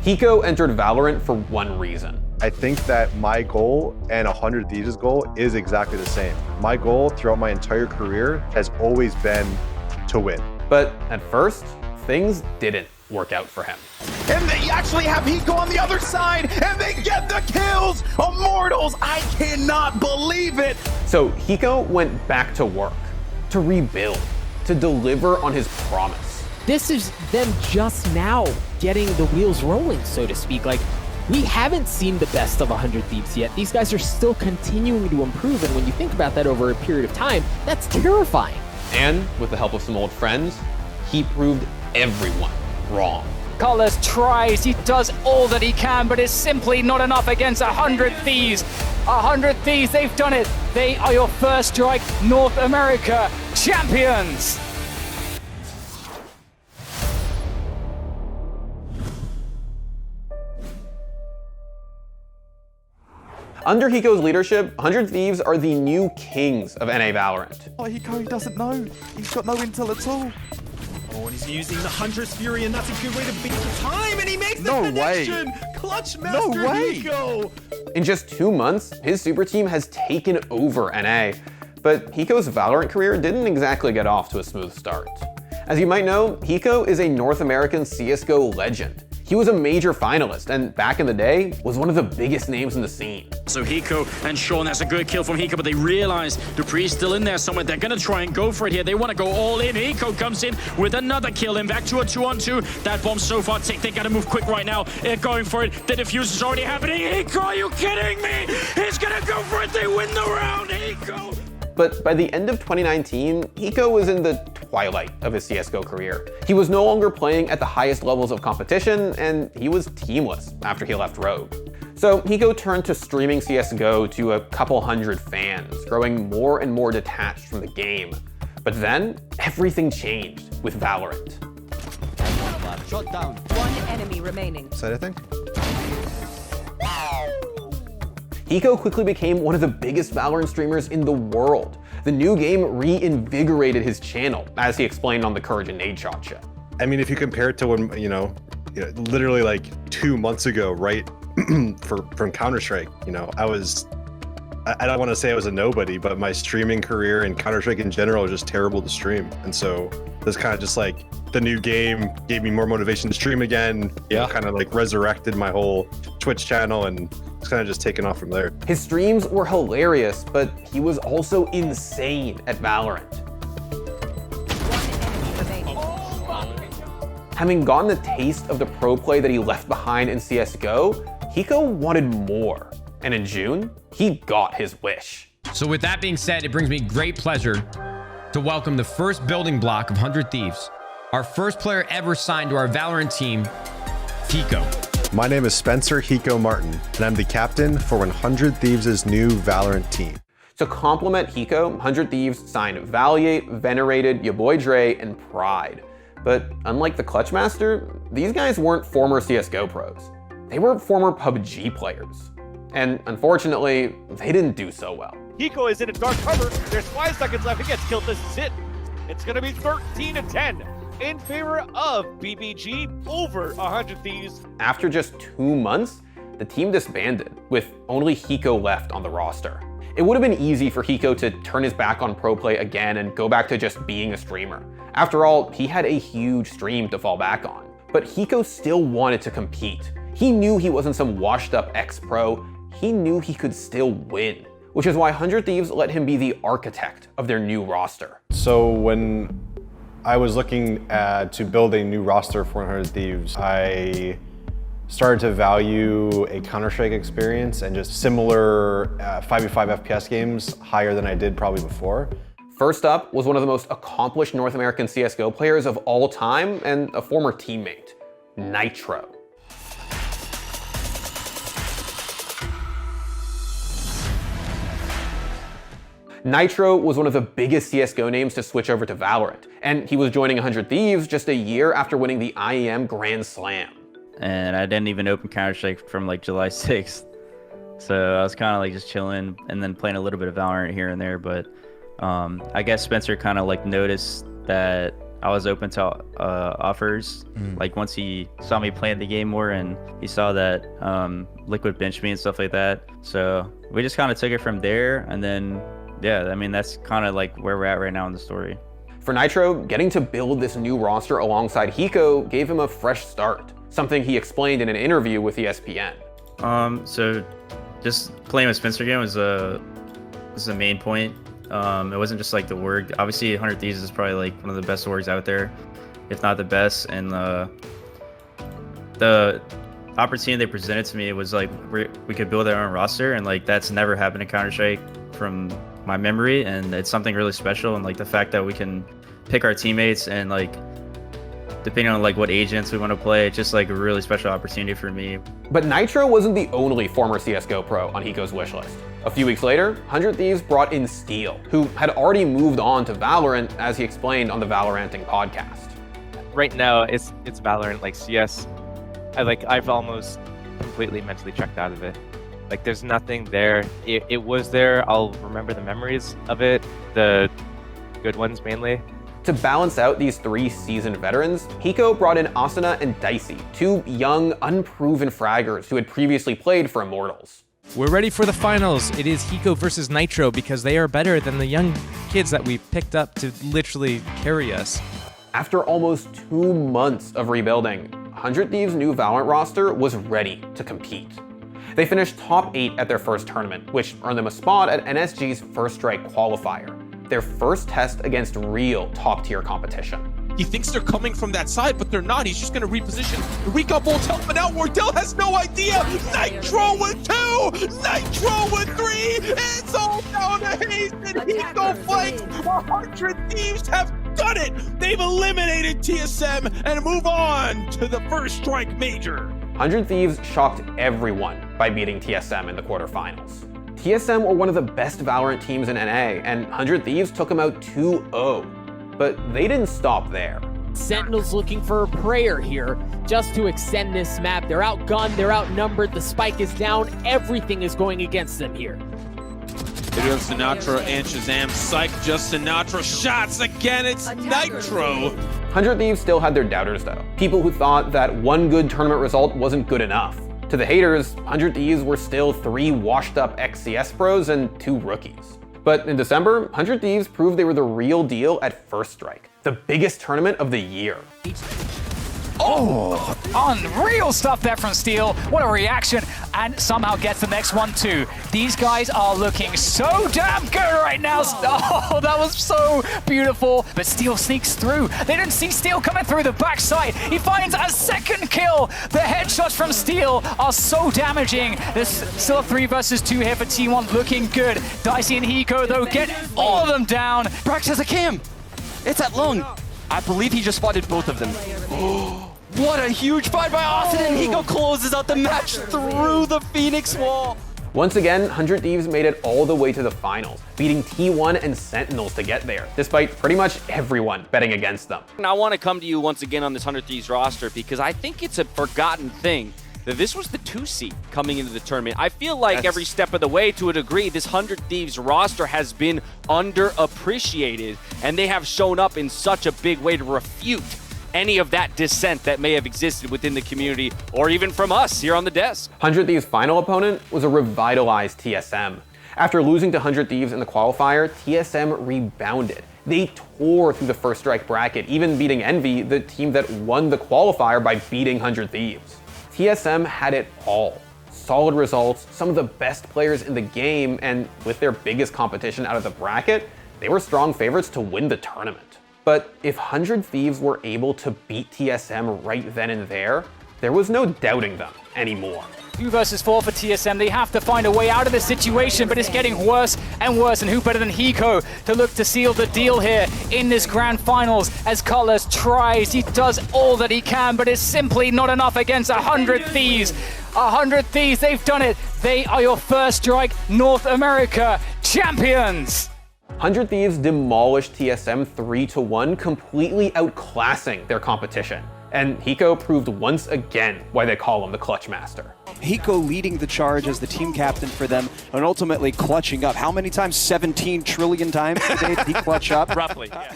HiKo entered Valorant for one reason. I think that my goal and 100 Thieves' goal is exactly the same. My goal throughout my entire career has always been to win. But at first, things didn't work out for him. And they actually have HiKo on the other side, and they get the kills! Immortals, I cannot believe it! So HiKo went back to work, to rebuild, to deliver on his promise. This is them just now getting the wheels rolling, so to speak. Like, we haven't seen the best of 100 Thieves yet. These guys are still continuing to improve, and when you think about that over a period of time, that's terrifying. And with the help of some old friends, he proved everyone wrong. Colors tries, he does all that he can, but it's simply not enough against 100 Thieves. 100 Thieves, they've done it. They are your First Strike North America champions. Under HiKo's leadership, 100 Thieves are the new kings of NA Valorant. Oh, HiKo, he doesn't know. He's got no intel at all. Oh, and he's using the Huntress Fury, and that's a good way to beat the time, and he makes the No connection! way. Clutch Master No way. HiKo! In just 2 months, his super team has taken over NA. But HiKo's Valorant career didn't exactly get off to a smooth start. As you might know, HiKo is a North American CSGO legend. He was a major finalist, and back in the day, was one of the biggest names in the scene. So HiKo and Sean, that's a good kill from HiKo, but they realize Dupree's still in there somewhere. They're gonna try and go for it here. They wanna go all in. HiKo comes in with another kill, and back to a 2-on-2. That bomb's so far ticked. They gotta move quick right now. They're going for it. The defuse is already happening. HiKo, are you kidding me? He's gonna go for it. They win the round, HiKo. But by the end of 2019, HiKo was in the twilight of his CSGO career. He was no longer playing at the highest levels of competition, and he was teamless after he left Rogue. So HiKo turned to streaming CSGO to a couple hundred fans, growing more and more detached from the game. But then, everything changed with Valorant. Shot down. One enemy remaining. Side, I think. HiKo quickly became one of the biggest Valorant streamers in the world. The new game reinvigorated his channel, as he explained on the Courage and Nade Shot show. I mean, if you compare it to when, literally like 2 months ago, right, from Counter-Strike, I don't want to say I was a nobody, but my streaming career and Counter-Strike in general is just terrible to stream. And so this kind of just like the new game gave me more motivation to stream again. Yeah. Kind of like resurrected my whole Twitch channel, and it's kind of just taken off from there. His streams were hilarious, but he was also insane at Valorant. Having gotten the taste of the pro play that he left behind in CSGO, HiKo wanted more. And in June, he got his wish. So with that being said, it brings me great pleasure to welcome the first building block of 100 Thieves, our first player ever signed to our Valorant team, HiKo. My name is Spencer HiKo Martin, and I'm the captain for 100 Thieves' new Valorant team. To complement HiKo, 100 Thieves signed Valiate, Venerated, Ya Boy Dre, and Pride. But unlike the Clutch Master, these guys weren't former CSGO pros. They were former PUBG players. And unfortunately, they didn't do so well. HiKo is in a dark cover. There's 5 seconds left. He gets killed. This is it. It's going to be 13-10 in favor of BBG over 100 Thieves. After just 2 months, the team disbanded, with only HiKo left on the roster. It would have been easy for HiKo to turn his back on pro play again and go back to just being a streamer. After all, he had a huge stream to fall back on. But HiKo still wanted to compete. He knew he wasn't some washed up ex-pro. He knew he could still win, which is why 100 Thieves let him be the architect of their new roster. So when I was looking to build a new roster for 100 Thieves, I started to value a Counter-Strike experience and just similar 5v5 FPS games higher than I did probably before. First up was one of the most accomplished North American CSGO players of all time and a former teammate, Nitro. Nitro was one of the biggest CSGO names to switch over to Valorant, and he was joining 100 Thieves just a year after winning the IEM Grand Slam. And I didn't even open Counter-Strike from like July 6th. So I was kind of like just chilling and then playing a little bit of Valorant here and there. But I guess Spencer kind of like noticed that I was open to offers. Like once he saw me playing the game more and he saw that Liquid benched me and stuff like that. So we just kind of took it from there. And then, yeah, I mean, that's kind of like where we're at right now in the story. For Nitro, getting to build this new roster alongside HiKo gave him a fresh start, something he explained in an interview with ESPN. So just playing with Spencer again was the main point. It wasn't just like the org. Obviously, 100 Thieves is probably like one of the best orgs out there, if not the best. And the opportunity they presented to me was like we could build our own roster, and like that's never happened in Counter-Strike from my memory, and it's something really special. And like the fact that we can pick our teammates and like depending on like what agents we want to play, it's just like a really special opportunity for me. But Nitro wasn't the only former CSGO pro on HiKo's wishlist. A few weeks later, 100 Thieves brought in Steel, who had already moved on to Valorant, as he explained on the Valoranting podcast. Right now, it's Valorant. Like CS, I've almost completely mentally checked out of it. Like there's nothing there. It was there. I'll remember the memories of it, the good ones mainly. To balance out these 3 seasoned veterans, HiKo brought in Asuna and Dicey, 2 young, unproven fraggers who had previously played for Immortals. We're ready for the finals. It is HiKo versus Nitro because they are better than the young kids that we picked up to literally carry us. After almost 2 months of rebuilding, 100 Thieves' new Valorant roster was ready to compete. They finished top 8 at their first tournament, which earned them a spot at NSG's First Strike qualifier, their first test against real top-tier competition. He thinks they're coming from that side, but they're not. He's just going to reposition. Eureka Bolt helping out. Wardell has no idea. Nitro with 2. Nitro with 3. It's all down to Hayes and HiKo flanks. 100 Thieves have done it. They've eliminated TSM and move on to the First Strike Major. 100 Thieves shocked everyone by beating TSM in the quarterfinals. TSM were one of the best Valorant teams in NA, and 100 Thieves took them out 2-0. But they didn't stop there. Sentinel's looking for a prayer here just to extend this map. They're outgunned, they're outnumbered, the spike is down, everything is going against them here. It is Sinatra and Shazam. Psych, just Sinatra shots again. It's Nitro. 100 Thieves still had their doubters though. People who thought that one good tournament result wasn't good enough. To the haters, 100 Thieves were still 3 washed up ex-CS pros and 2 rookies. But in December, 100 Thieves proved they were the real deal at First Strike, the biggest tournament of the year. Oh, unreal stuff there from Steel. What a reaction, and somehow gets the next one too. These guys are looking so damn good right now. Oh, that was so beautiful. But Steel sneaks through. They didn't see Steel coming through the backside. He finds a second kill. The headshots from Steel are so damaging. There's still a 3 versus 2 here for T1, looking good. Dicey and HiKo though get all of them down. Brax has a cam. It's at long. I believe he just spotted both of them. What a huge fight by Austin, and HiKo closes out the match through the Phoenix wall. Once again, 100 Thieves made it all the way to the finals, beating T1 and Sentinels to get there, despite pretty much everyone betting against them. And I want to come to you once again on this 100 Thieves roster because I think it's a forgotten thing that this was the 2 seed coming into the tournament. I feel like every step of the way, to a degree, this 100 Thieves roster has been underappreciated, and they have shown up in such a big way to refute any of that dissent that may have existed within the community or even from us here on the desk. 100 Thieves' final opponent was a revitalized TSM. After losing to 100 Thieves in the qualifier, TSM rebounded. They tore through the First Strike bracket, even beating Envy, the team that won the qualifier by beating 100 Thieves. TSM had it all. Solid results, some of the best players in the game, and with their biggest competition out of the bracket, they were strong favorites to win the tournament. But if 100 Thieves were able to beat TSM right then and there was no doubting them anymore. 2 versus 4 for TSM. They have to find a way out of this situation, but it's getting worse and worse. And who better than HiKo to look to seal the deal here in this grand finals as Colors tries. He does all that he can, but it's simply not enough against 100 Thieves. 100 Thieves, they've done it. They are your First Strike North America champions. 100 Thieves demolished TSM 3-1, completely outclassing their competition. And HiKo proved once again why they call him the Clutch Master. HiKo leading the charge as the team captain for them and ultimately clutching up. How many times? 17 trillion times today did he clutch up? Roughly, yeah.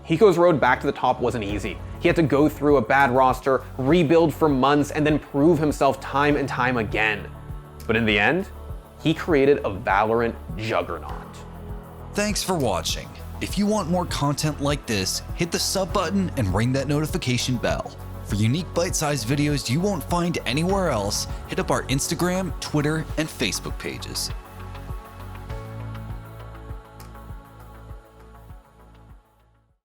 HiKo's road back to the top wasn't easy. He had to go through a bad roster, rebuild for months, and then prove himself time and time again. But in the end, he created a Valorant juggernaut. Thanks for watching. If you want more content like this, hit the sub button and ring that notification bell. For unique bite-sized videos you won't find anywhere else, hit up our Instagram, Twitter, and Facebook pages.